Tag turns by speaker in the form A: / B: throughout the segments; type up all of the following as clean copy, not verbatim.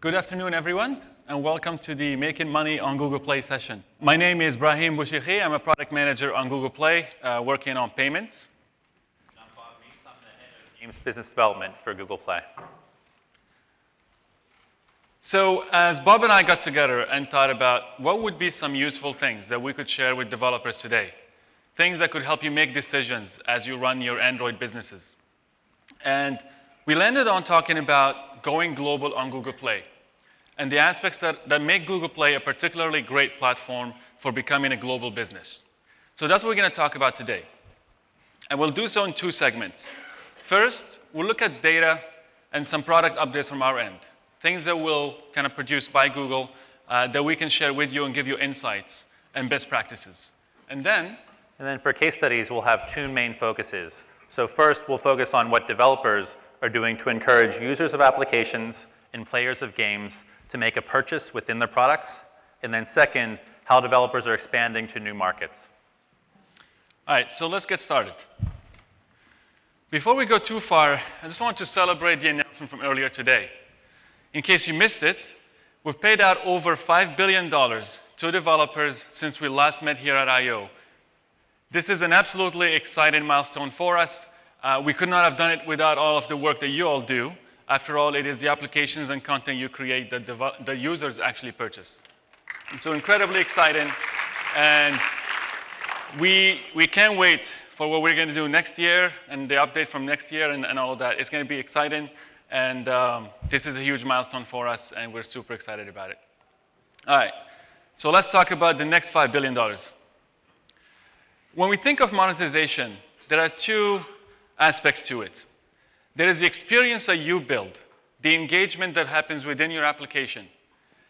A: Good afternoon, everyone, and welcome to the Making Money on Google Play session. My name is Brahim Elbouchikhi. I'm a product manager on Google Play, working on payments.
B: I'm Meese. I'm the head of games business development for Google Play.
A: So as Bob and I got together and thought about what would be some useful things that we could share with developers today, things that could help you make decisions as you run your Android businesses. And we landed on talking about going global on Google Play and the aspects that make Google Play a particularly great platform for becoming a global business. So that's what we're going to talk about today. And we'll do so in two segments. First, we'll look at data and some product updates from our end, things that will kind of produced by Google that we can share with you and give you insights and best practices. And then
B: for case studies, we'll have two main focuses. So first, we'll focus on what developers are doing to encourage users of applications and players of games to make a purchase within their products. And then second, how developers are expanding to new markets.
A: All right, so let's get started. Before we go too far, I just want to celebrate the announcement from earlier today. In case you missed it, we've paid out over $5 billion to developers since we last met here at I/O. This is an absolutely exciting milestone for us. We could not have done it without all of the work that you all do. After all, it is the applications and content you create that the users actually purchase. And so incredibly exciting. And we can't wait for what we're going to do next year and the update from next year and all of that. It's going to be exciting. And this is a huge milestone for us, and we're super excited about it. All right, so let's talk about the next $5 billion. When we think of monetization, there are two aspects to it. There is the experience that you build, the engagement that happens within your application.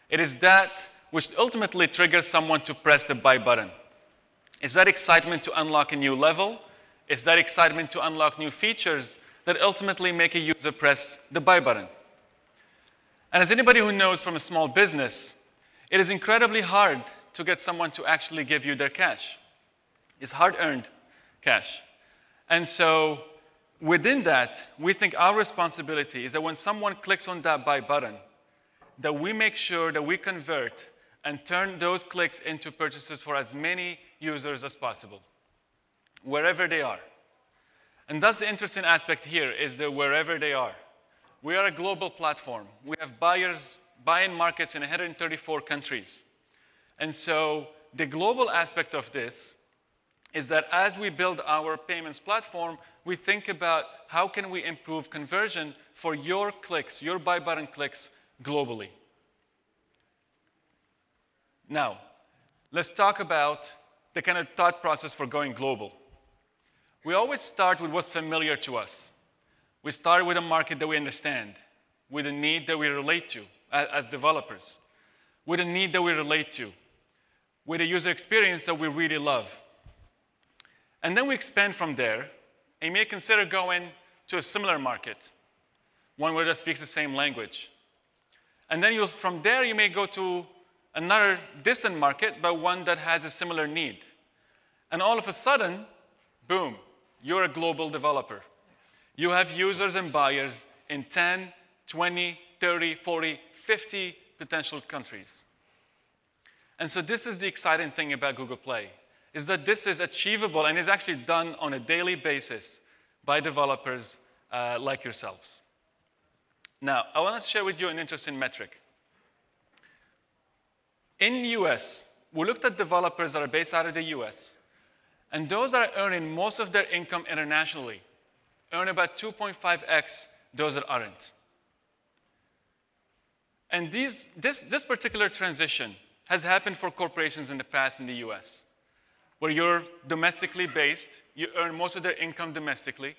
A: It is that which ultimately triggers someone to press the buy button. It's that excitement to unlock a new level. It's that excitement to unlock new features that ultimately make a user press the buy button. And as anybody who knows from a small business, it is incredibly hard to get someone to actually give you their cash. It's hard-earned cash. And so within that, we think our responsibility is that when someone clicks on that buy button, that we make sure that we convert and turn those clicks into purchases for as many users as possible, wherever they are. And that's the interesting aspect here, is that wherever they are. We are a global platform. We have buyers buying markets in 134 countries. And so the global aspect of this is that as we build our payments platform, we think about how can we improve conversion for your clicks, your buy button clicks globally. Now, let's talk about the kind of thought process for going global. We always start with what's familiar to us. We start with a market that we understand, with a need that we relate to as developers, with a need that we relate to, with a user experience that we really love. And then we expand from there, and you may consider going to a similar market, one where that speaks the same language. And then from there, you may go to another distant market, but one that has a similar need. And all of a sudden, boom, you're a global developer. You have users and buyers in 10, 20, 30, 40, 50 potential countries. And so this is the exciting thing about Google Play, is that this is achievable and is actually done on a daily basis by developers like yourselves. Now, I want to share with you an interesting metric. In the US, we looked at developers that are based out of the US, and those that are earning most of their income internationally earn about 2.5x those that aren't. And this particular transition has happened for corporations in the past in the US, where you're domestically based, you earn most of their income domestically,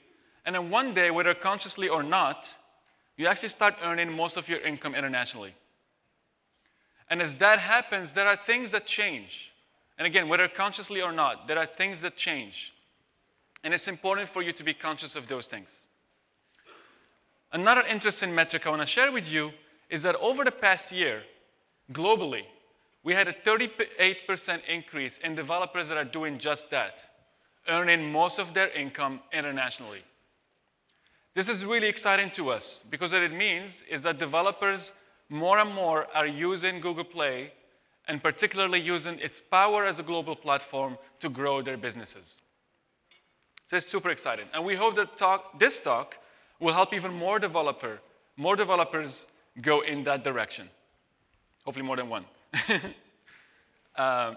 A: and then one day, whether consciously or not, you actually start earning most of your income internationally. And as that happens, there are things that change. And again, whether consciously or not, there are things that change. And it's important for you to be conscious of those things. Another interesting metric I want to share with you is that over the past year, globally, we had a 38% increase in developers that are doing just that, earning most of their income internationally. This is really exciting to us because what it means is that developers more and more are using Google Play and particularly using its power as a global platform to grow their businesses. So it's super exciting. And we hope that this talk will help even more developers go in that direction. Hopefully more than one.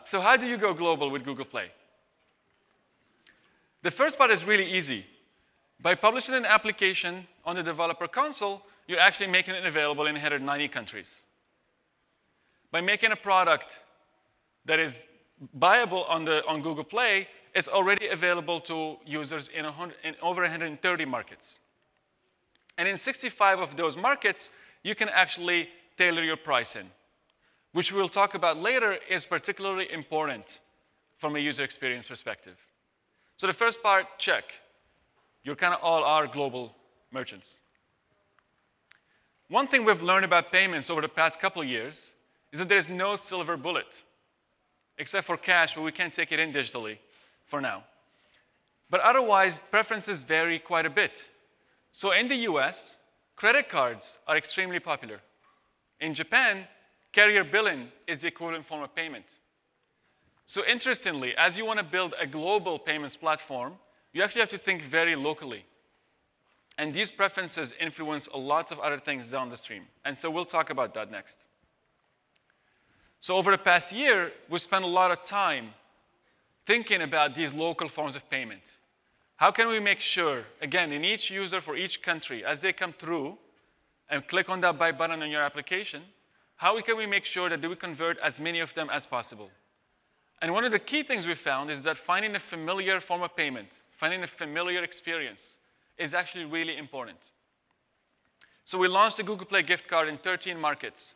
A: So how do you go global with Google Play? The first part is really easy. By publishing an application on the developer console, you're actually making it available in 190 countries. By making a product that is viable on Google Play, it's already available to users in over 130 markets. And in 65 of those markets, you can actually tailor your pricing, which we'll talk about later is particularly important from a user experience perspective. So the first part, check. You kind of all are global merchants. One thing we've learned about payments over the past couple of years is that there is no silver bullet, except for cash, but we can't take it in digitally for now. But otherwise, preferences vary quite a bit. So in the US, credit cards are extremely popular. In Japan, carrier billing is the equivalent form of payment. So interestingly, as you want to build a global payments platform, you actually have to think very locally. And these preferences influence a lot of other things down the stream. And so we'll talk about that next. So over the past year, we spent a lot of time thinking about these local forms of payment. How can we make sure, again, in each user for each country, as they come through and click on that buy button on your application, how can we make sure that we convert as many of them as possible? And one of the key things we found is that finding a familiar form of payment, finding a familiar experience, is actually really important. So we launched the Google Play gift card in 13 markets.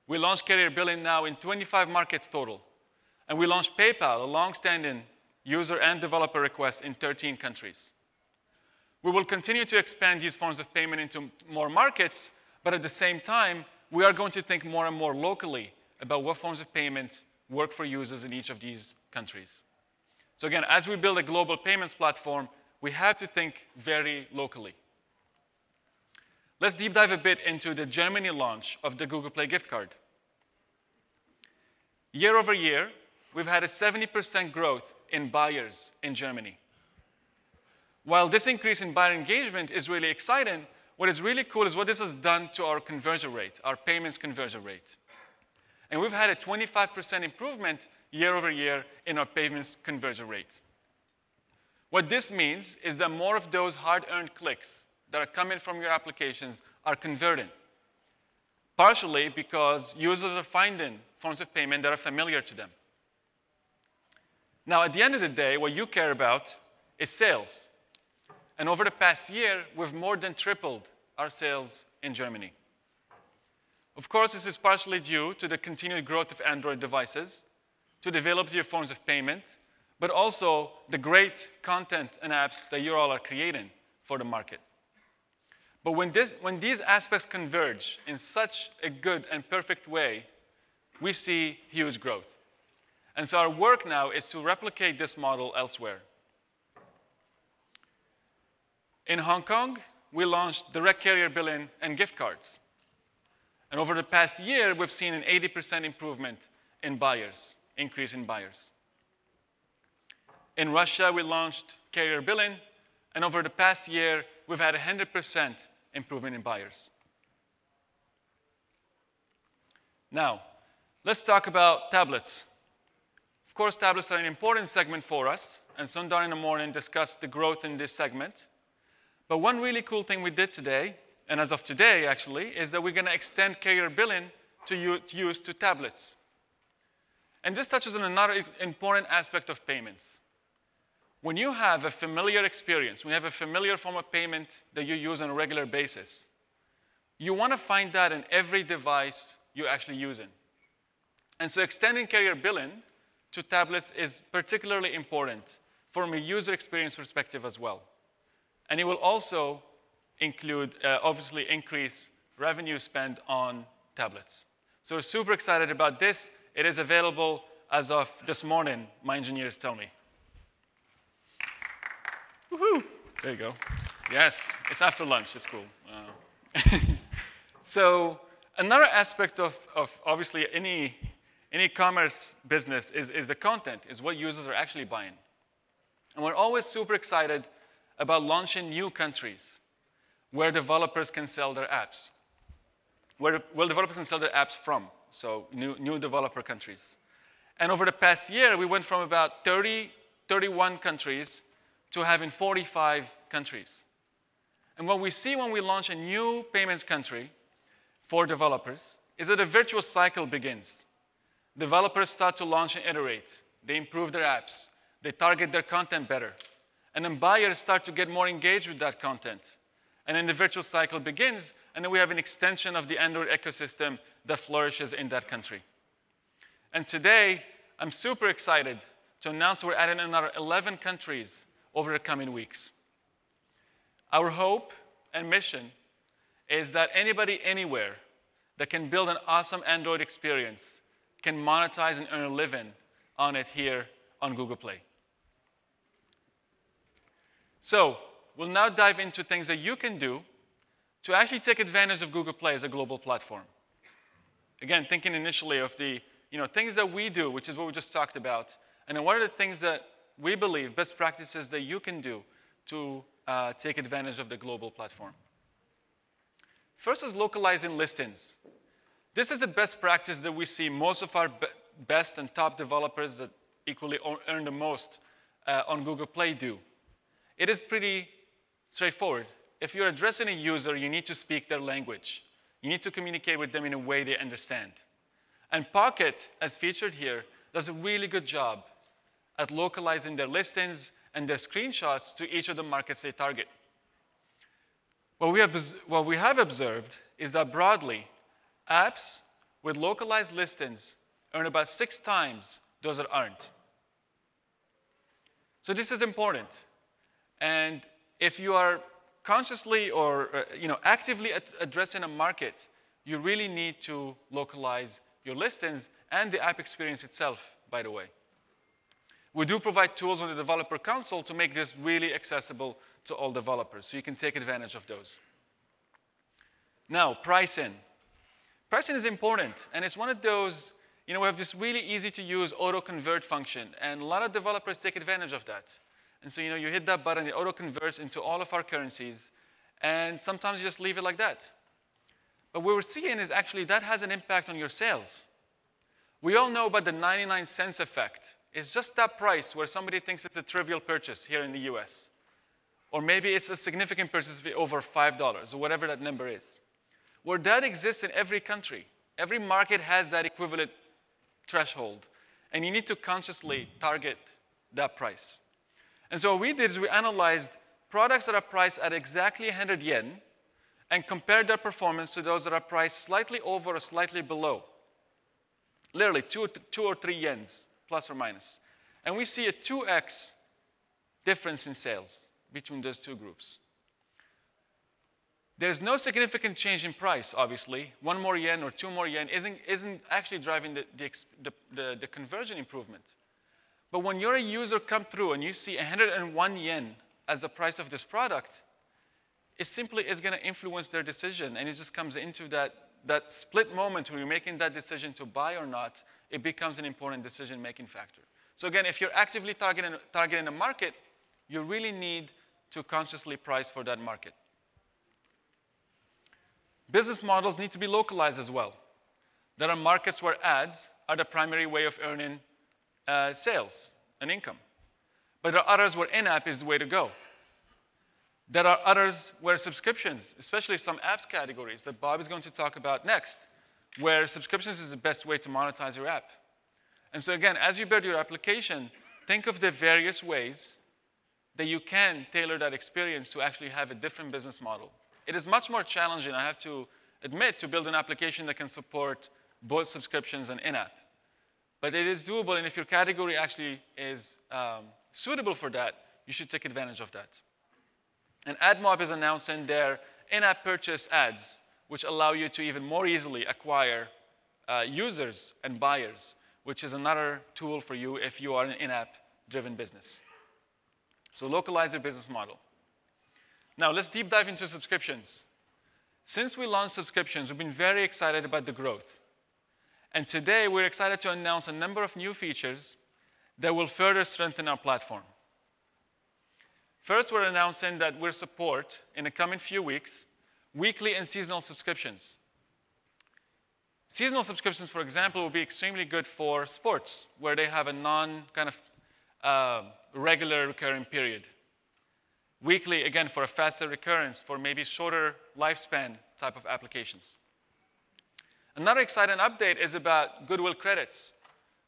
A: We launched carrier billing now in 25 markets total. And we launched PayPal, a long-standing user and developer request in 13 countries. We will continue to expand these forms of payment into more markets, but at the same time, we are going to think more and more locally about what forms of payment work for users in each of these countries. So again, as we build a global payments platform, we have to think very locally. Let's deep dive a bit into the Germany launch of the Google Play gift card. Year over year, we've had a 70% growth in buyers in Germany. While this increase in buyer engagement is really exciting, what is really cool is what this has done to our conversion rate, our payments conversion rate. And we've had a 25% improvement year over year in our payments conversion rate. What this means is that more of those hard-earned clicks that are coming from your applications are converting, partially because users are finding forms of payment that are familiar to them. Now, at the end of the day, what you care about is sales. And over the past year, we've more than tripled our sales in Germany. Of course, this is partially due to the continued growth of Android devices, to the availability of forms of payment, but also the great content and apps that you all are creating for the market. But when these aspects converge in such a good and perfect way, we see huge growth. And so our work now is to replicate this model elsewhere. In Hong Kong, we launched direct carrier billing and gift cards. And over the past year, we've seen an 80% improvement in buyers, increase in buyers. In Russia, we launched carrier billing, and over the past year, we've had a 100% improvement in buyers. Now, let's talk about tablets. Of course, tablets are an important segment for us, and Sundar in the morning discussed the growth in this segment. But one really cool thing we did today, and as of today, actually, is that we're going to extend carrier billing to use to tablets. And this touches on another important aspect of payments. When you have a familiar experience, when you have a familiar form of payment that you use on a regular basis, you want to find that in every device you're actually using. And so extending carrier billing to tablets is particularly important from a user experience perspective as well. And it will also include, obviously, increase revenue spent on tablets. So we're super excited about this. It is available as of this morning, my engineers tell me. Woohoo! There you go. Yes, it's after lunch. It's cool. So Another aspect of obviously any commerce business is the content, is what users are actually buying. And we're always super excited about launching new countries where developers can sell their apps, where developers can sell their apps from, so new developer countries. And over the past year, we went from about 31 countries to having 45 countries. And what we see when we launch a new payments country for developers is that a virtuous cycle begins. Developers start to launch and iterate. They improve their apps. They target their content better. And then buyers start to get more engaged with that content. And then the virtuous cycle begins, and then we have an extension of the Android ecosystem that flourishes in that country. And today, I'm super excited to announce we're adding another 11 countries over the coming weeks. Our hope and mission is that anybody anywhere that can build an awesome Android experience can monetize and earn a living on it here on Google Play. So we'll now dive into things that you can do to actually take advantage of Google Play as a global platform. Again, thinking initially of the things that we do, which is what we just talked about, and then what are the things that we believe, best practices that you can do to take advantage of the global platform. First is localizing listings. This is the best practice that we see most of our best and top developers that equally earn the most on Google Play do. It is pretty straightforward. If you're addressing a user, you need to speak their language. You need to communicate with them in a way they understand. And Pocket, as featured here, does a really good job at localizing their listings and their screenshots to each of the markets they target. What we have observed is that broadly, apps with localized listings earn about 6 times those that aren't. So this is important. And if you are consciously or actively addressing a market, you really need to localize your listings and the app experience itself, by the way. We do provide tools on the developer console to make this really accessible to all developers, so you can take advantage of those. Now, pricing. Pricing is important, and it's one of those, we have this really easy to use auto-convert function, and a lot of developers take advantage of that. And so, you hit that button, it auto-converts into all of our currencies, and sometimes you just leave it like that. But what we're seeing is actually that has an impact on your sales. We all know about the 99 cents effect. It's just that price where somebody thinks it's a trivial purchase here in the US. Or maybe it's a significant purchase fee over $5, or whatever that number is. Where that exists in every country. Every market has that equivalent threshold. And you need to consciously target that price. And so what we did is we analyzed products that are priced at exactly 100 yen and compared their performance to those that are priced slightly over or slightly below. Literally 2 or 3 yens, plus or minus. And we see a 2x difference in sales between those two groups. There's no significant change in price, obviously. 1 more yen or 2 more yen isn't actually driving the conversion improvement. But when you're a user come through and you see 101 yen as the price of this product, it simply is going to influence their decision. And it just comes into that split moment where you're making that decision to buy or not, it becomes an important decision-making factor. So again, if you're actively targeting a market, you really need to consciously price for that market. Business models need to be localized as well. There are markets where ads are the primary way of earning sales and income. But there are others where in-app is the way to go. There are others where subscriptions, especially some apps categories that Bob is going to talk about next, where subscriptions is the best way to monetize your app. And so again, as you build your application, think of the various ways that you can tailor that experience to actually have a different business model. It is much more challenging, I have to admit, to build an application that can support both subscriptions and in-app. But it is doable, and if your category actually is suitable for that, you should take advantage of that. And AdMob is announcing their in-app purchase ads, which allow you to even more easily acquire users and buyers, which is another tool for you if you are an in-app driven business. So localize your business model. Now let's deep dive into subscriptions. Since we launched subscriptions, we've been very excited about the growth. And today, we're excited to announce a number of new features that will further strengthen our platform. First, we're announcing that we'll support, in the coming few weeks, weekly and seasonal subscriptions. Seasonal subscriptions, for example, will be extremely good for sports, where they have a non-kind of regular recurring period. Weekly, again, for a faster recurrence, for maybe shorter lifespan type of applications. Another exciting update is about goodwill credits.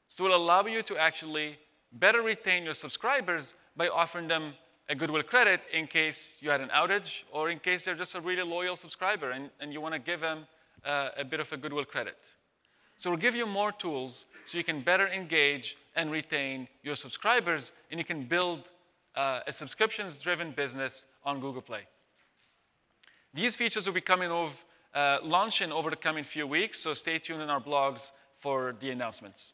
A: So it will allow you to actually better retain your subscribers by offering them a goodwill credit in case you had an outage or in case they're just a really loyal subscriber and you want to give them a bit of a goodwill credit. So we'll give you more tools so you can better engage and retain your subscribers, and you can build a subscriptions-driven business on Google Play. These features will be launching over the coming few weeks, so stay tuned in our blogs for the announcements.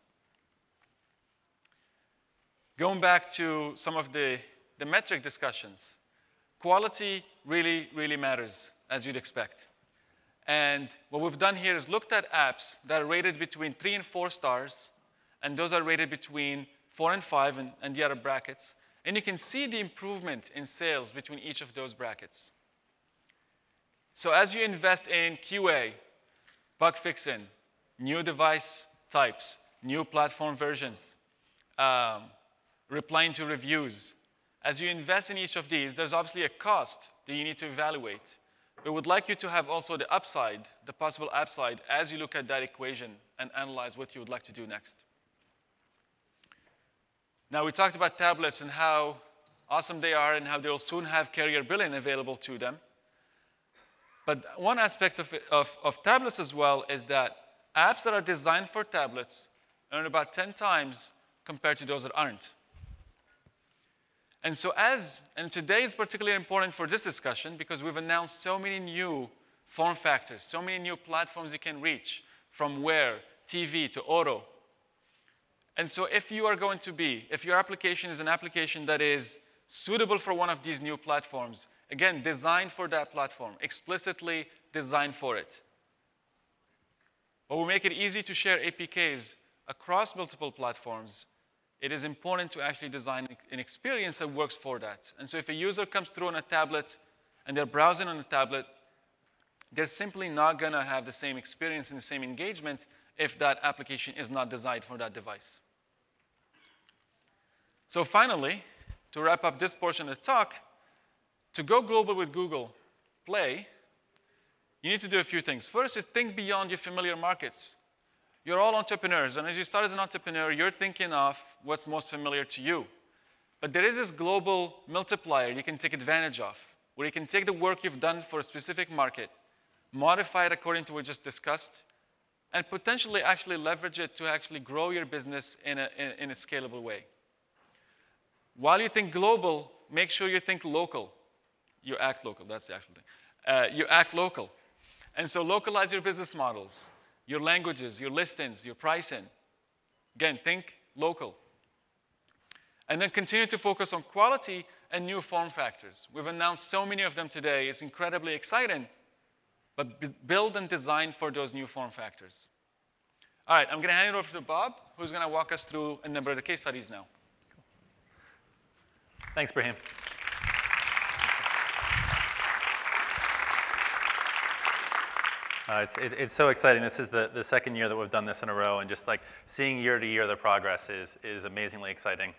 A: Going back to some of the metric discussions, quality really, really matters, as you'd expect. And what we've done here is looked at apps that are rated between 3 and 4 stars, and those are rated between 4 and 5 and the other brackets. And you can see the improvement in sales between each of those brackets. So as you invest in QA, bug fixing, new device types, new platform versions, replying to reviews, as you invest in each of these, there's obviously a cost that you need to evaluate. But we'd like you to have also the upside, the possible upside, as you look at that equation and analyze what you would like to do next. Now, we talked about tablets and how awesome they are and how they'll soon have carrier billing available to them. But one aspect of tablets as well is that apps that are designed for tablets earn about 10 times compared to those that aren't. And so and today is particularly important for this discussion because we've announced so many new form factors, so many new platforms you can reach, from Wear, TV to auto. And so if your application is an application that is suitable for one of these new platforms, again, designed for that platform, explicitly designed for it. But we make it easy to share APKs across multiple platforms. It is important to actually design an experience that works for that. And so if a user comes through on a tablet and they're browsing on a tablet, they're simply not going to have the same experience and the same engagement if that application is not designed for that device. So finally, to wrap up this portion of the talk, to go global with Google Play, you need to do a few things. First is think beyond your familiar markets. You're all entrepreneurs, and as you start as an entrepreneur, you're thinking of what's most familiar to you. But there is this global multiplier you can take advantage of, where you can take the work you've done for a specific market, modify it according to what we just discussed, and potentially actually leverage it to actually grow your business in a scalable way. While you think global, make sure you think local. You act local, that's the actual thing. You act local. And so localize your business models, your languages, your listings, your pricing. Again, think local. And then continue to focus on quality and new form factors. We've announced so many of them today. It's incredibly exciting. But build and design for those new form factors. All right, I'm going to hand it over to Bob, who's going to walk us through a number of the case studies now.
B: Thanks, Brahim. It's so exciting. This is the second year that we've done this in a row, and just like seeing year to year the progress is amazingly exciting.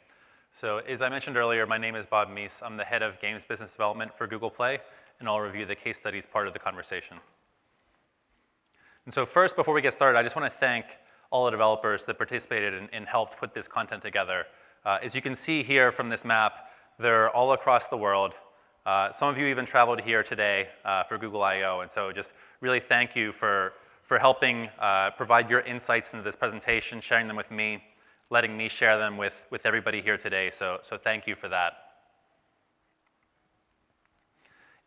B: So as I mentioned earlier, my name is Bob Meese. I'm the head of games business development for Google Play, and I'll review the case studies part of the conversation. And so first, before we get started, I just want to thank all the developers that participated and helped put this content together. As you can see here from this map, they're all across the world. Some of you even traveled here today for Google I/O, and so just really thank you for helping provide your insights into this presentation, sharing them with me, letting me share them with everybody here today, so thank you for that.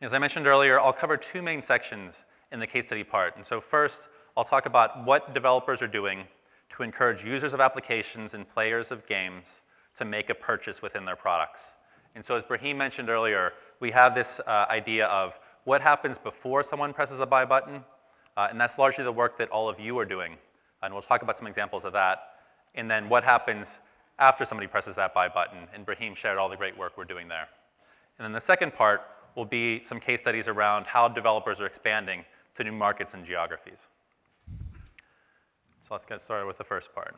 B: As I mentioned earlier, I'll cover two main sections in the case study part. And so first, I'll talk about what developers are doing to encourage users of applications and players of games to make a purchase within their products. And so as Brahim mentioned earlier, we have this idea of what happens before someone presses a buy button, and that's largely the work that all of you are doing, and we'll talk about some examples of that, and then what happens after somebody presses that buy button, and Brahim shared all the great work we're doing there. And then the second part will be some case studies around how developers are expanding to new markets and geographies. So let's get started with the first part.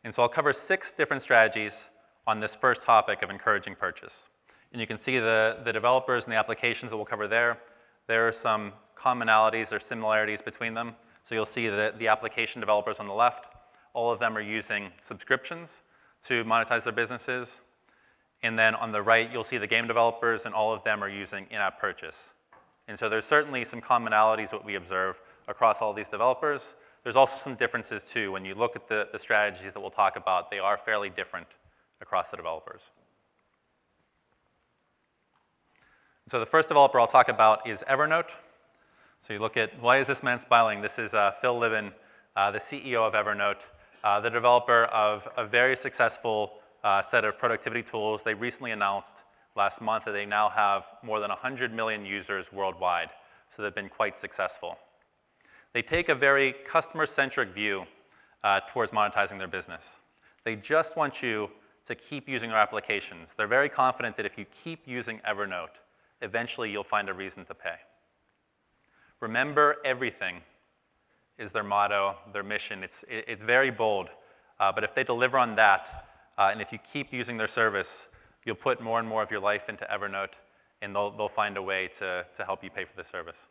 B: And so I'll cover 6 different strategies on this first topic of encouraging purchase. And you can see the developers and the applications that we'll cover there. There are some commonalities or similarities between them. So you'll see that the application developers on the left, all of them are using subscriptions to monetize their businesses. And then on the right, you'll see the game developers, and all of them are using in-app purchase. And so there's certainly some commonalities that we observe across all these developers. There's also some differences, too. When you look at the strategies that we'll talk about, they are fairly different across the developers. So the first developer I'll talk about is Evernote. So you look at, why is this man smiling? This is Phil Livin, the CEO of Evernote, the developer of a very successful set of productivity tools. They recently announced last month that they now have more than 100 million users worldwide. So they've been quite successful. They take a very customer-centric view towards monetizing their business. They just want you to keep using our applications. They're very confident that if you keep using Evernote, eventually you'll find a reason to pay. Remember everything is their motto, their mission. It's very bold, but if they deliver on that, and if you keep using their service, you'll put more and more of your life into Evernote, and they'll find a way to help you pay for the service.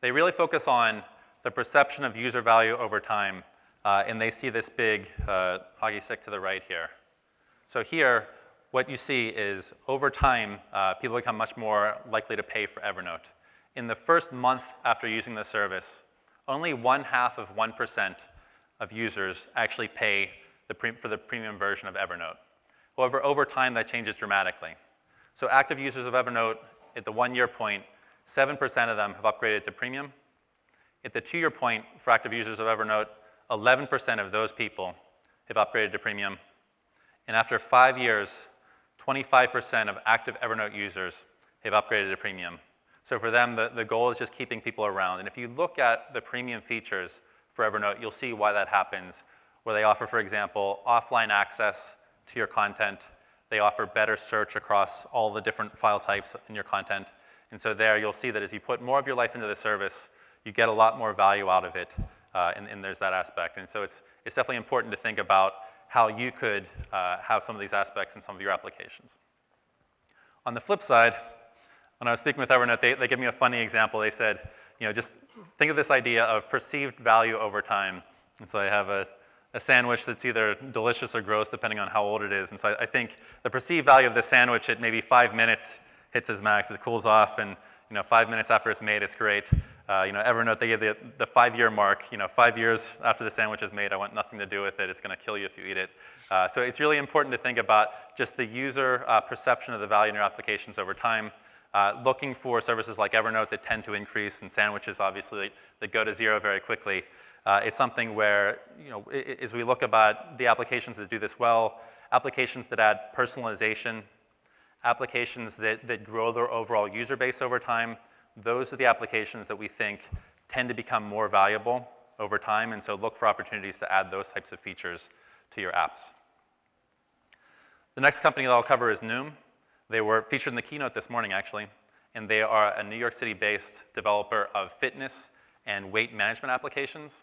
B: They really focus on the perception of user value over time, and they see this big hockey stick to the right here. So here, what you see is over time, people become much more likely to pay for Evernote. In the first month after using the service, only 0.5% of users actually pay for the premium version of Evernote. However, over time, that changes dramatically. So active users of Evernote, at the 1-year point, 7% of them have upgraded to premium. At the 2-year point, for active users of Evernote, 11% of those people have upgraded to premium. And after 5 years, 25% of active Evernote users have upgraded to premium. So for them, the goal is just keeping people around. And if you look at the premium features for Evernote, you'll see why that happens, where they offer, for example, offline access to your content. They offer better search across all the different file types in your content. And so there, you'll see that as you put more of your life into the service, you get a lot more value out of it, and there's that aspect. And so it's definitely important to think about how you could have some of these aspects in some of your applications. On the flip side, when I was speaking with Evernote, they gave me a funny example. They said, just think of this idea of perceived value over time. And so I have a sandwich that's either delicious or gross, depending on how old it is. And so I think the perceived value of the sandwich at maybe 5 minutes hits its max. It cools off, and 5 minutes after it's made, it's great. Evernote, they give the 5-year mark. 5 years after the sandwich is made, I want nothing to do with it. It's going to kill you if you eat it. So it's really important to think about just the user perception of the value in your applications over time. Looking for services like Evernote that tend to increase, and sandwiches, obviously, that go to zero very quickly. It's something where, as we look about the applications that do this well, applications that add personalization, applications that grow their overall user base over time, those are the applications that we think tend to become more valuable over time, and so look for opportunities to add those types of features to your apps. The next company that I'll cover is Noom. They were featured in the keynote this morning, actually, and they are a New York City-based developer of fitness and weight management applications.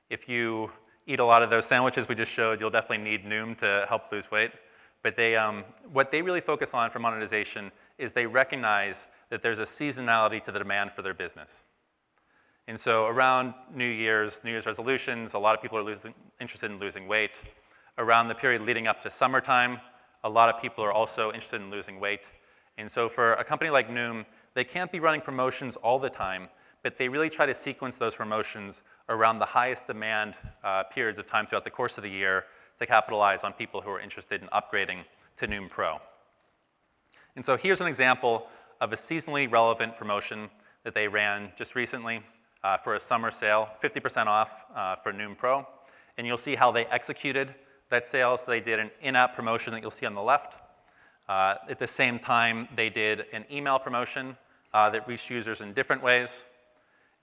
B: If you eat a lot of those sandwiches we just showed, you'll definitely need Noom to help lose weight. But what they really focus on for monetization is they recognize that there's a seasonality to the demand for their business. And so around New Year's resolutions, a lot of people are interested in losing weight. Around the period leading up to summertime, a lot of people are also interested in losing weight. And so for a company like Noom, they can't be running promotions all the time, but they really try to sequence those promotions around the highest demand periods of time throughout the course of the year to capitalize on people who are interested in upgrading to Noom Pro. And so here's an example of a seasonally relevant promotion that they ran just recently for a summer sale, 50% off for Noom Pro. And you'll see how they executed that sale. So they did an in-app promotion that you'll see on the left. At the same time, they did an email promotion that reached users in different ways.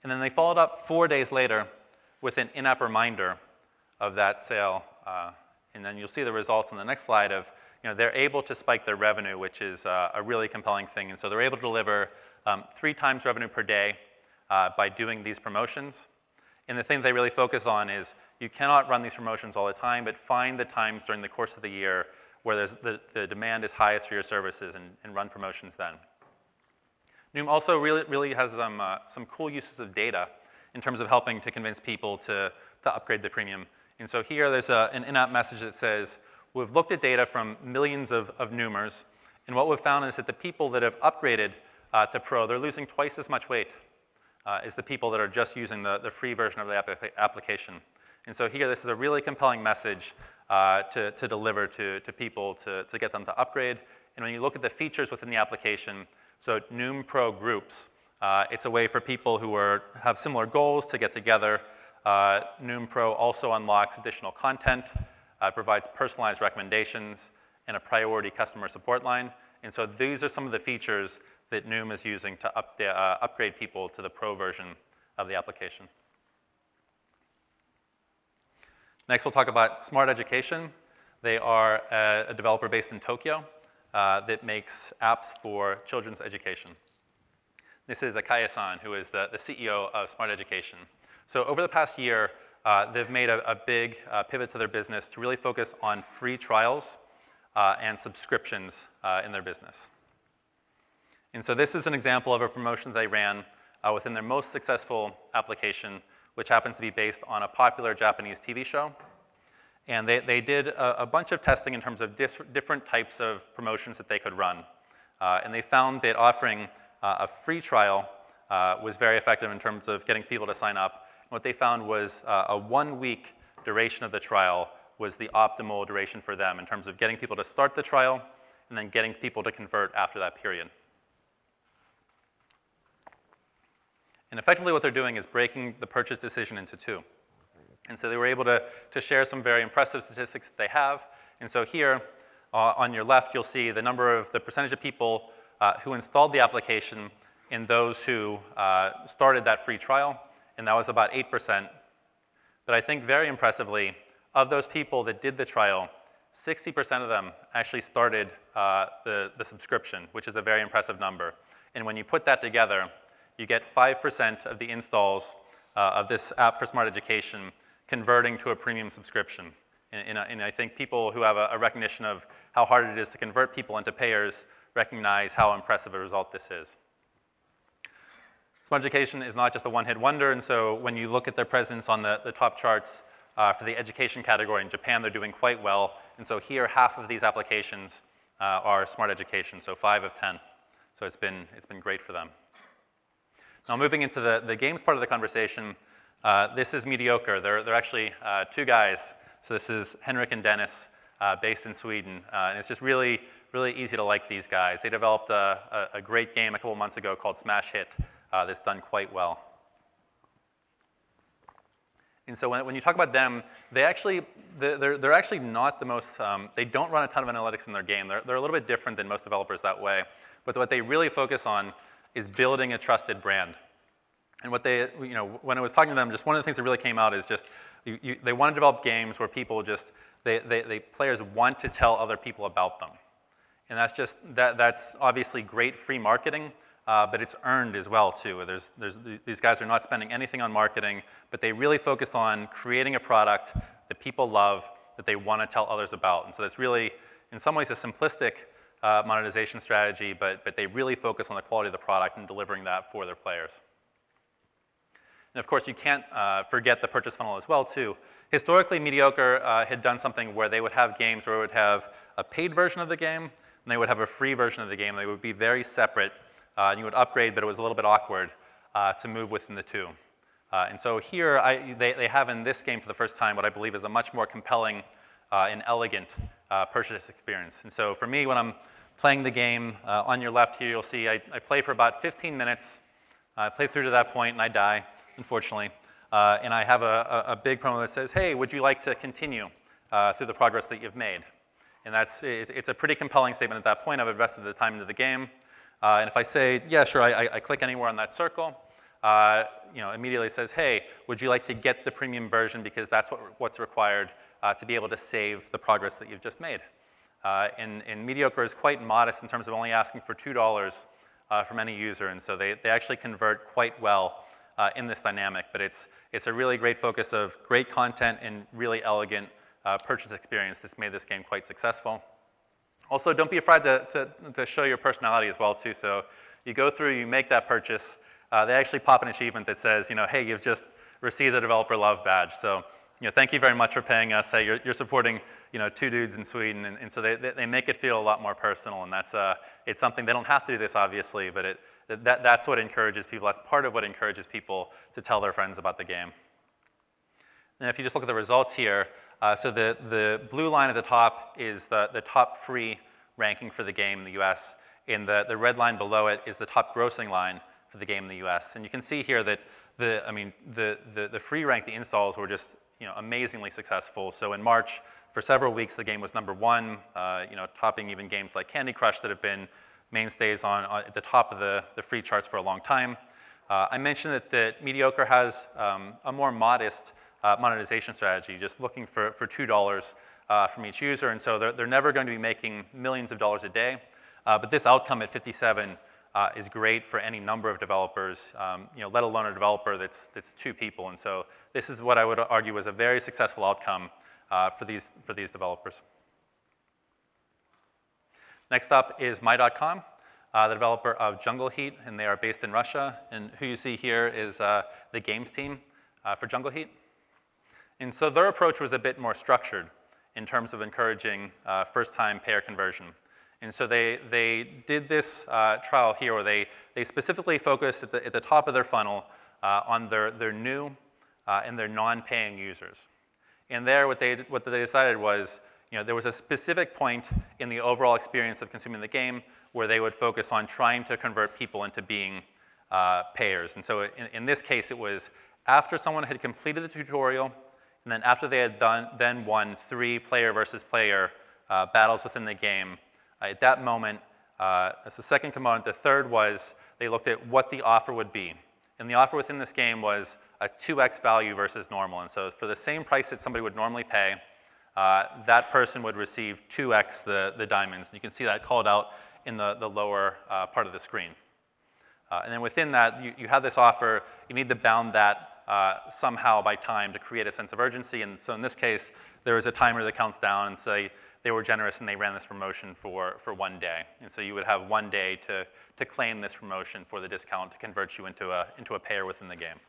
B: And then they followed up 4 days later with an in-app reminder of that sale. And then you'll see the results on the next slide of, they're able to spike their revenue, which is a really compelling thing. And so they're able to deliver 3 times revenue per day by doing these promotions. And the thing they really focus on is you cannot run these promotions all the time, but find the times during the course of the year where the demand is highest for your services and run promotions then. Noom also really has some cool uses of data in terms of helping to convince people to upgrade the premium. And so here there's an in-app message that says, we've looked at data from millions of Noomers, and what we've found is that the people that have upgraded to Pro, they're losing twice as much weight as the people that are just using the free version of the application. And so here, this is a really compelling message to deliver to people to get them to upgrade. And when you look at the features within the application, so Noom Pro Groups, it's a way for people who have similar goals to get together. Noom Pro also unlocks additional content, provides personalized recommendations, and a priority customer support line. And so these are some of the features that Noom is using to upgrade people to the Pro version of the application. Next, we'll talk about Smart Education. They are a developer based in Tokyo that makes apps for children's education. This is Akaya-san, who is the CEO of Smart Education. So over the past year, they've made a big pivot to their business to really focus on free trials and subscriptions in their business. And so this is an example of a promotion they ran within their most successful application, which happens to be based on a popular Japanese TV show. And they did a bunch of testing in terms of different types of promotions that they could run. And they found that offering a free trial was very effective in terms of getting people to sign up. And what they found was a 1-week duration of the trial was the optimal duration for them in terms of getting people to start the trial and then getting people to convert after that period. And effectively what they're doing is breaking the purchase decision into 2. And so they were able to share some very impressive statistics that they have. And so here on your left, you'll see the percentage of people who installed the application and those who started that free trial. And that was about 8%. But I think very impressively, of those people that did the trial, 60% of them actually started the subscription, which is a very impressive number. And when you put that together, you get 5% of the installs of this app for Smart Education converting to a premium subscription. And I think people who have a recognition of how hard it is to convert people into payers recognize how impressive a result this is. Smart Education is not just a one-hit wonder, and so when you look at their presence on the top charts for the education category in Japan, they're doing quite well. And so here, half of these applications are Smart Education, so 5 of 10. So it's been great for them. Now moving into the games part of the conversation, this is Mediocre. They're actually 2 guys. So this is Henrik and Dennis, based in Sweden. And it's just really easy to like these guys. They developed a great game a couple months ago called Smash Hit that's done quite well. And so when you talk about them, they're actually not the most, they don't run a ton of analytics in their game. They're a little bit different than most developers that way. But what they really focus on is building a trusted brand. And what they, when I was talking to them, just one of the things that really came out is just, they want to develop games where people just, players want to tell other people about them. And that's obviously great free marketing, but it's earned as well too. These guys are not spending anything on marketing, but they really focus on creating a product that people love, that they want to tell others about. And so it's really, in some ways, a simplistic monetization strategy, but they really focus on the quality of the product and delivering that for their players. And of course, you can't forget the purchase funnel as well, too. Historically, Mediocre had done something where they would have games where it would have a paid version of the game, and they would have a free version of the game. They would be very separate, and you would upgrade, but it was a little bit awkward to move within the 2. And so here, they have in this game for the first time what I believe is a much more compelling and elegant purchase experience. And so for me, when I'm playing the game, on your left here, you'll see I play for about 15 minutes. I play through to that point, and I die, unfortunately. And I have a big promo that says, hey, would you like to continue through the progress that you've made? And it's a pretty compelling statement at that point. I've invested the time into the game. And if I say, yeah, sure, I click anywhere on that circle, immediately it says, hey, would you like to get the premium version because that's what's required to be able to save the progress that you've just made. And Mediocre is quite modest in terms of only asking for $2 from any user, and so they actually convert quite well in this dynamic, but it's a really great focus of great content and really elegant purchase experience that's made this game quite successful. Also, don't be afraid to show your personality as well, too. So you go through, you make that purchase. They actually pop an achievement that says, hey, you've just received the Developer Love badge. So thank you very much for paying us. Hey, you're supporting 2 dudes in Sweden. And so they make it feel a lot more personal. And it's something, they don't have to do this, obviously, but that's what encourages people. That's part of what encourages people to tell their friends about the game. And if you just look at the results here, so the blue line at the top is the top free ranking for the game in the US, and the red line below it is the top grossing line for the game in the US. And you can see here that the free rank, the installs were just amazingly successful. So in March, for several weeks, the game was #1, topping even games like Candy Crush that have been mainstays at the top of the free charts for a long time. I mentioned that Mediocre has a more modest monetization strategy, just looking for $2 from each user, and so they're never going to be making millions of dollars a day. But this outcome at 57 is great for any number of developers, let alone a developer that's 2 people. And so this is what I would argue was a very successful outcome for these developers. Next up is My.com, the developer of Jungle Heat, and they are based in Russia. And who you see here is the games team for Jungle Heat. And so their approach was a bit more structured in terms of encouraging first-time payer conversion. And so they did this trial here where they specifically focused at the top of their funnel on their new and their non-paying users. And there what they decided was, there was a specific point in the overall experience of consuming the game where they would focus on trying to convert people into being payers. And so in this case, it was after someone had completed the tutorial, and then after they had then won 3 player versus player battles within the game. At that moment, that's the second component. The third was they looked at what the offer would be. And the offer within this game was a 2x value versus normal. And so for the same price that somebody would normally pay, that person would receive 2x the diamonds. And you can see that called out in the lower part of the screen. And then within that, you have this offer. You need to bound that somehow by time to create a sense of urgency. And so in this case, there was a timer that counts down, and so they were generous and they ran this promotion for 1 day. And so you would have 1 day to claim this promotion for the discount to convert you into a payer within the game.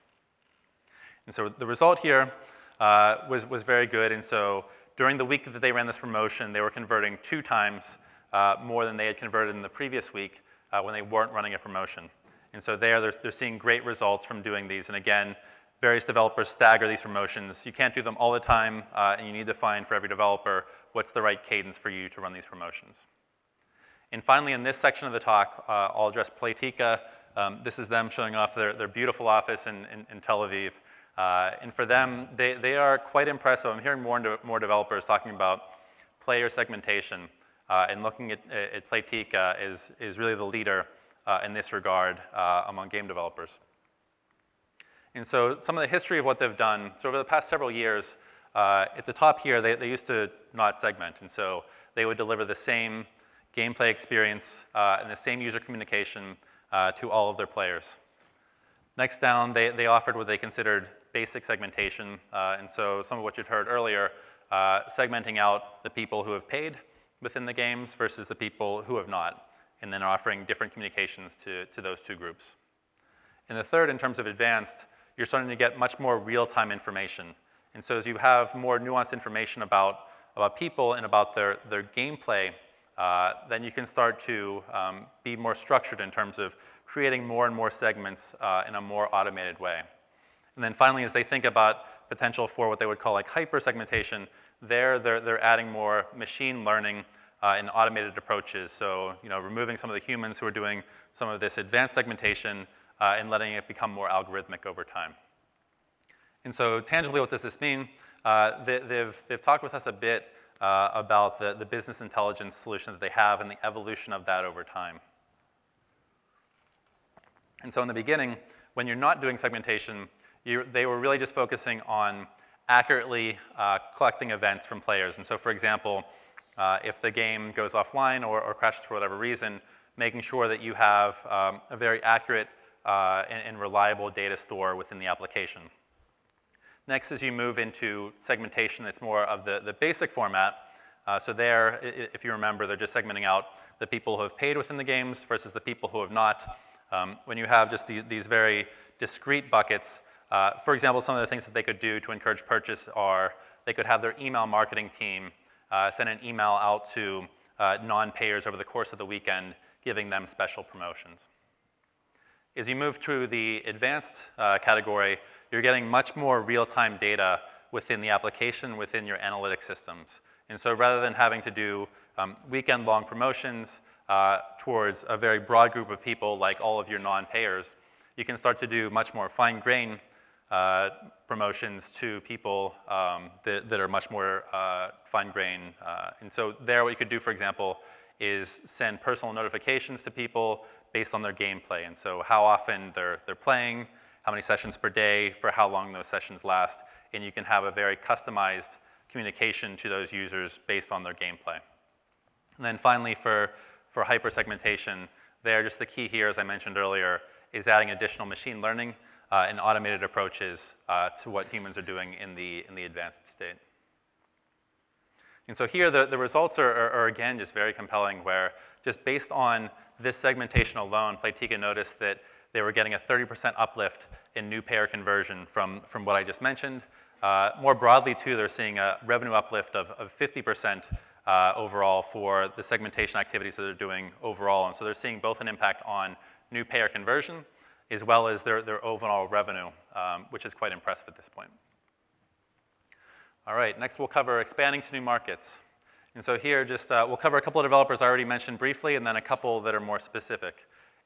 B: And so the result here was very good. And so during the week that they ran this promotion, they were converting 2 times more than they had converted in the previous week when they weren't running a promotion. And so they're seeing great results from doing these. And again, various developers stagger these promotions. You can't do them all the time, and you need to find for every developer what's the right cadence for you to run these promotions. And finally, in this section of the talk, I'll address Playtika. This is them showing off their beautiful office in Tel Aviv. And for them, they are quite impressive. I'm hearing more developers talking about player segmentation, and looking at Playtika is really the leader in this regard among game developers. And so some of the history of what they've done, so over the past several years, at the top here, they used to not segment. And so they would deliver the same gameplay experience and the same user communication to all of their players. Next down, they offered what they considered basic segmentation. And so some of what you'd heard earlier, segmenting out the people who have paid within the games versus the people who have not, and then offering different communications to those 2 groups. And the third, in terms of advanced, you're starting to get much more real-time information. And so as you have more nuanced information about people and about their gameplay, then you can start to be more structured in terms of creating more and more segments in a more automated way. And then finally, as they think about potential for what they would call like hyper-segmentation, they're adding more machine learning and automated approaches. So removing some of the humans who are doing some of this advanced segmentation and letting it become more algorithmic over time. And so tangibly, what does this mean? They've talked with us a bit about the business intelligence solution that they have and the evolution of that over time. And so in the beginning, when you're not doing segmentation, they were really just focusing on accurately collecting events from players. And so for example, if the game goes offline or crashes for whatever reason, making sure that you have a very accurate and reliable data store within the application. Next, as you move into segmentation, it's more of the basic format. So there, if you remember, they're just segmenting out the people who have paid within the games versus the people who have not. When you have just these very discrete buckets, for example, some of the things that they could do to encourage purchase are they could have their email marketing team send an email out to non-payers over the course of the weekend, giving them special promotions. As you move through the advanced category, you're getting much more real-time data within the application, within your analytic systems. And so rather than having to do weekend-long promotions towards a very broad group of people like all of your non-payers, you can start to do much more fine-grained promotions to people that are much more fine-grained. And so there what you could do, for example, is send personal notifications to people based on their gameplay. And so how often they're playing, how many sessions per day, for how long those sessions last. And you can have a very customized communication to those users based on their gameplay. And then finally, for hyper-segmentation, there, just the key here, as I mentioned earlier, is adding additional machine learning and automated approaches to what humans are doing in the advanced state. And so here, the results are again, just very compelling, where just based on this segmentation alone, Playtika noticed that they were getting a 30% uplift in new payer conversion from what I just mentioned. More broadly, too, they're seeing a revenue uplift of 50% overall for the segmentation activities that they're doing overall. And so they're seeing both an impact on new payer conversion as well as their overall revenue, which is quite impressive at this point. All right, next we'll cover expanding to new markets. And so here, just we'll cover a couple of developers I already mentioned briefly, and then a couple that are more specific.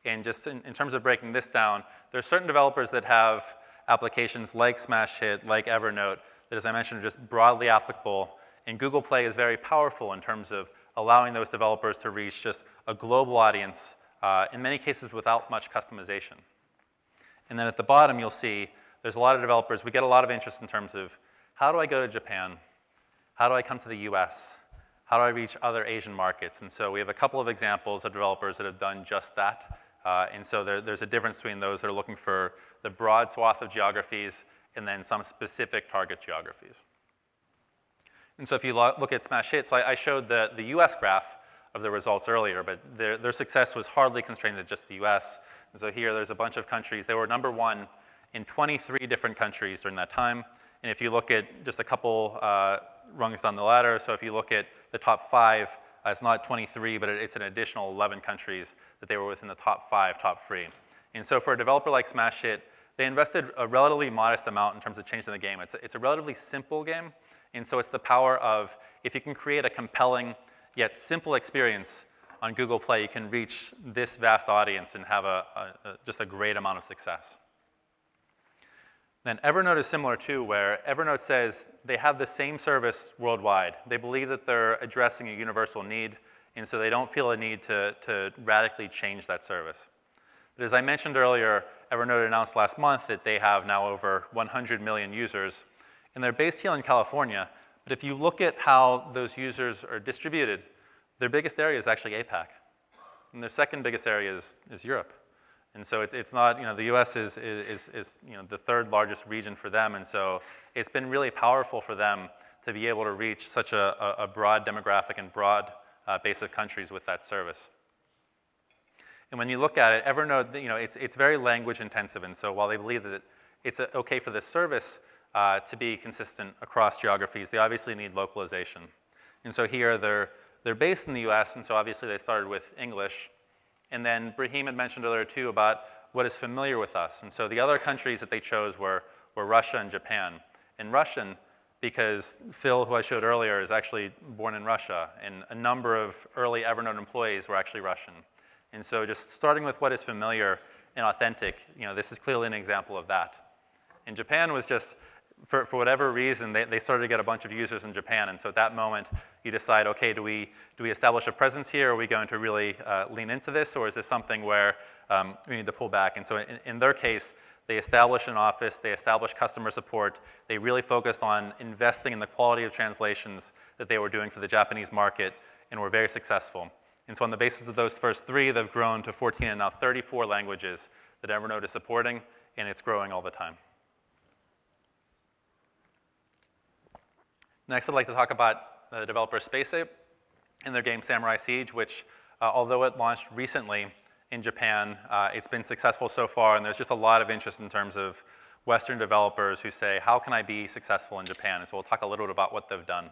B: And just in terms of breaking this down, there are certain developers that have applications like Smash Hit, like Evernote, that, as I mentioned, are just broadly applicable. And Google Play is very powerful in terms of allowing those developers to reach just a global audience, in many cases without much customization. And then at the bottom, you'll see there's a lot of developers. We get a lot of interest in terms of how do I go to Japan? How do I come to the US? How do I reach other Asian markets? And so we have a couple of examples of developers that have done just that. And so there's a difference between those that are looking for the broad swath of geographies and then some specific target geographies. And so if you look at Smash Hit, so I showed the US graph of the results earlier, but their success was hardly constrained to just the US. And so here there's a bunch of countries. They were #1 in 23 different countries during that time. And if you look at just a couple rungs down the ladder, so if you look at the top 5, it's not 23, but it's an additional 11 countries that they were within the top 5, top 3. And so for a developer like Smash Hit, they invested a relatively modest amount in terms of changing the game. It's a relatively simple game, and so it's the power of, if you can create a compelling yet simple experience on Google Play, you can reach this vast audience and have just a great amount of success. Then Evernote is similar too, where Evernote says they have the same service worldwide. They believe that they're addressing a universal need, and so they don't feel a need to radically change that service. But as I mentioned earlier, Evernote announced last month that they have now over 100 million users, and they're based here in California. But if you look at how those users are distributed, their biggest area is actually APAC, and their second biggest area is Europe. And so it's not, the US is the third largest region for them, and so it's been really powerful for them to be able to reach such a broad demographic and broad base of countries with that service. And when you look at it, Evernote, it's very language intensive, and so while they believe that it's okay for this service to be consistent across geographies, they obviously need localization. And so here they're based in the US, and so obviously they started with English. And then Brahim had mentioned earlier too about what is familiar with us. And so the other countries that they chose were Russia and Japan. And Russian, because Phil, who I showed earlier, is actually born in Russia, and a number of early Evernote employees were actually Russian. And so just starting with what is familiar and authentic, this is clearly an example of that. And Japan was just, for whatever reason, they started to get a bunch of users in Japan. And so at that moment, you decide, okay, do we establish a presence here? Are we going to really lean into this? Or is this something where we need to pull back? And so in their case, they established an office, they established customer support, they really focused on investing in the quality of translations that they were doing for the Japanese market, and were very successful. And so on the basis of those first 3, they've grown to 14 and now 34 languages that Evernote is supporting, and it's growing all the time. Next, I'd like to talk about the developer SpaceApe and their game Samurai Siege, which, although it launched recently in Japan, it's been successful so far, and there's just a lot of interest in terms of Western developers who say, how can I be successful in Japan? And so we'll talk a little bit about what they've done.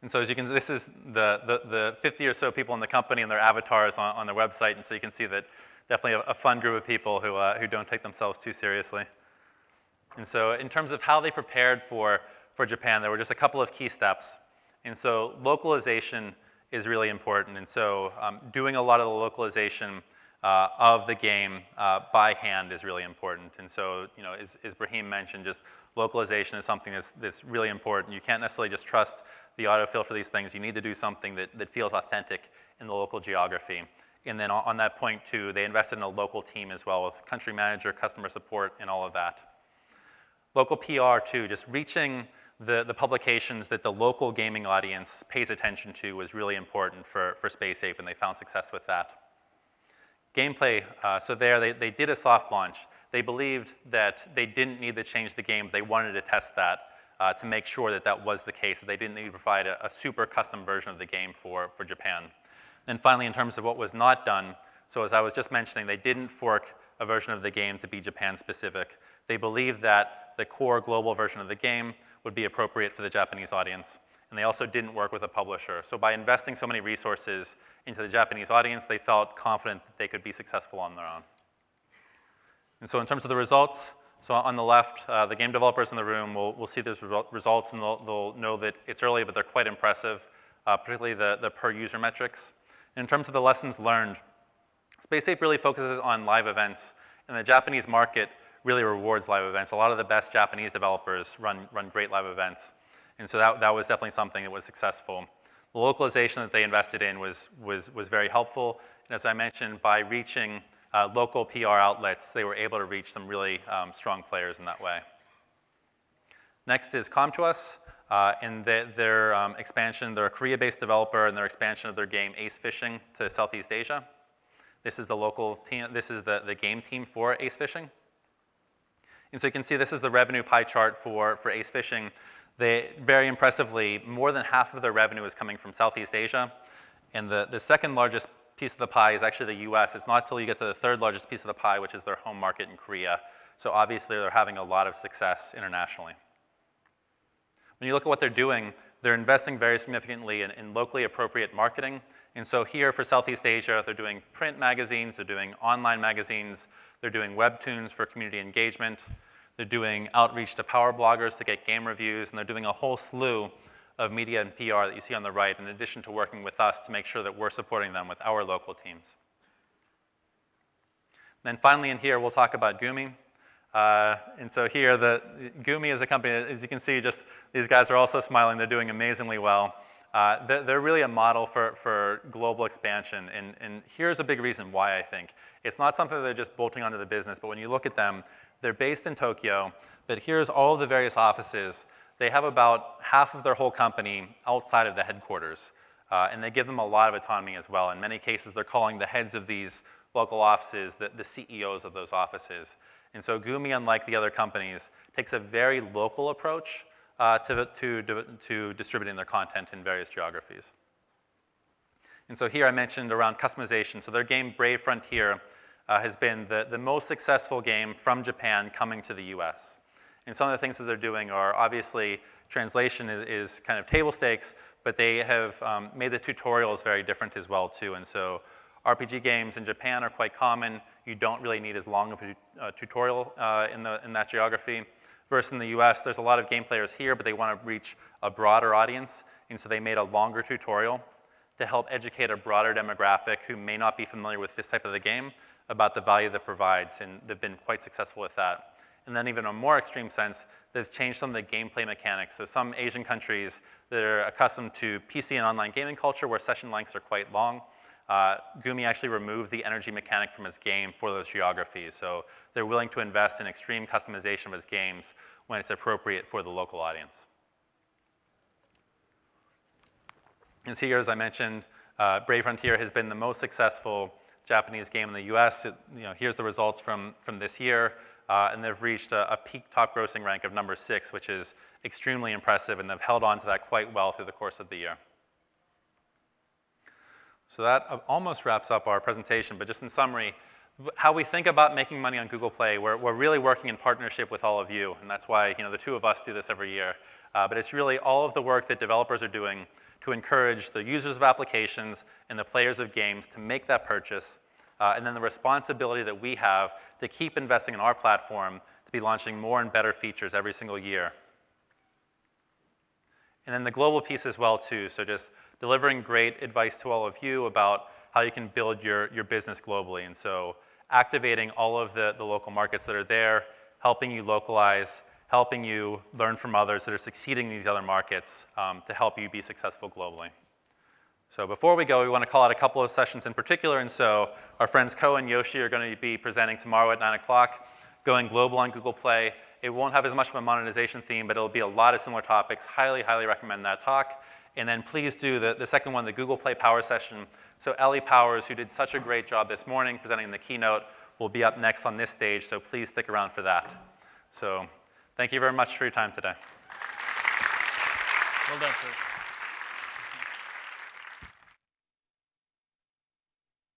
B: And so as you can, this is the 50 or so people in the company and their avatars on their website, and so you can see that definitely a fun group of people who don't take themselves too seriously. And so in terms of how they prepared for Japan, there were just a couple of key steps. And so localization is really important. And so doing a lot of the localization of the game by hand is really important. And so, you know, as Brahim mentioned, just localization is something that's really important. You can't necessarily just trust the autofill for these things. You need to do something that feels authentic in the local geography. And then on that point, too, they invested in a local team as well with country manager, customer support, and all of that. Local PR, too, just reaching the publications that the local gaming audience pays attention to was really important for SpaceApe, and they found success with that. Gameplay, so there they did a soft launch. They believed that they didn't need to change the game. They wanted to test that to make sure that that was the case, that they didn't need to provide a super custom version of the game for Japan. And finally, in terms of what was not done, so as I was just mentioning, they didn't fork a version of the game to be Japan-specific. They believed that the core global version of the game would be appropriate for the Japanese audience. And they also didn't work with a publisher. So by investing so many resources into the Japanese audience, they felt confident that they could be successful on their own. And so in terms of the results, so on the left, the game developers in the room will see those results, and they'll know that it's early, but they're quite impressive, particularly the per-user metrics. In terms of the lessons learned, SpaceApe really focuses on live events, and the Japanese market really rewards live events. A lot of the best Japanese developers run great live events, and so that was definitely something that was successful. The localization that they invested in was very helpful, and as I mentioned, by reaching local PR outlets, they were able to reach some really strong players in that way. Next is Come2Us. In their expansion, they're a Korea-based developer, and their expansion of their game Ace Fishing to Southeast Asia. This is the local team. This is the game team for Ace Fishing. And so you can see this is the revenue pie chart for Ace Fishing. They, very impressively, more than half of their revenue is coming from Southeast Asia, and the second largest piece of the pie is actually the US. It's not until you get to the third largest piece of the pie, which is their home market in Korea. So obviously, they're having a lot of success internationally. When you look at what they're doing, they're investing very significantly in locally appropriate marketing. And so here for Southeast Asia, they're doing print magazines, they're doing online magazines, they're doing webtoons for community engagement, they're doing outreach to power bloggers to get game reviews, and they're doing a whole slew of media and PR that you see on the right, in addition to working with us to make sure that we're supporting them with our local teams. And then finally in here, we'll talk about Gumi. And so here, Gumi is a company, as you can see, just these guys are also smiling. They're doing amazingly well. They're really a model for global expansion. And here's a big reason why I think. It's not something that they're just bolting onto the business, but when you look at them, they're based in Tokyo, but here's all of the various offices. They have about half of their whole company outside of the headquarters. And they give them a lot of autonomy as well. In many cases, they're calling the heads of these local offices the CEOs of those offices. And so Gumi, unlike the other companies, takes a very local approach to distributing their content in various geographies. And so here I mentioned around customization. So their game Brave Frontier has been the most successful game from Japan coming to the US. And some of the things that they're doing are obviously translation is kind of table stakes, but they have made the tutorials very different as well too. And so RPG games in Japan are quite common. You don't really need as long of a tutorial in that geography. Versus in the US, there's a lot of game players here, but they want to reach a broader audience. And so they made a longer tutorial to help educate a broader demographic who may not be familiar with this type of the game about the value that it provides. And they've been quite successful with that. And then even in a more extreme sense, they've changed some of the gameplay mechanics. So some Asian countries that are accustomed to PC and online gaming culture where session lengths are quite long, Gumi actually removed the energy mechanic from its game for those geographies. So they're willing to invest in extreme customization of its games when it's appropriate for the local audience. And so here, as I mentioned, Brave Frontier has been the most successful Japanese game in the US. Here's the results from this year. And they've reached a peak top grossing rank of number 6, which is extremely impressive, and they've held on to that quite well through the course of the year. So that almost wraps up our presentation, but just in summary, how we think about making money on Google Play, we're really working in partnership with all of you, and that's why the two of us do this every year. But it's really all of the work that developers are doing to encourage the users of applications and the players of games to make that purchase, and then the responsibility that we have to keep investing in our platform to be launching more and better features every single year. And then the global piece as well, too, so just delivering great advice to all of you about how you can build your business globally. And so activating all of the local markets that are there, helping you localize, helping you learn from others that are succeeding in these other markets to help you be successful globally. So before we go, we want to call out a couple of sessions in particular. And so our friends Ko and Yoshi are going to be presenting tomorrow at 9 o'clock, going global on Google Play. It won't have as much of a monetization theme, but it'll be a lot of similar topics. Highly, highly recommend that talk. And then please do the second one, the Google Play Power session. So Ellie Powers, who did such a great job this morning presenting the keynote, will be up next on this stage. So please stick around for that. So thank you very much for your time today.
A: Well done, sir.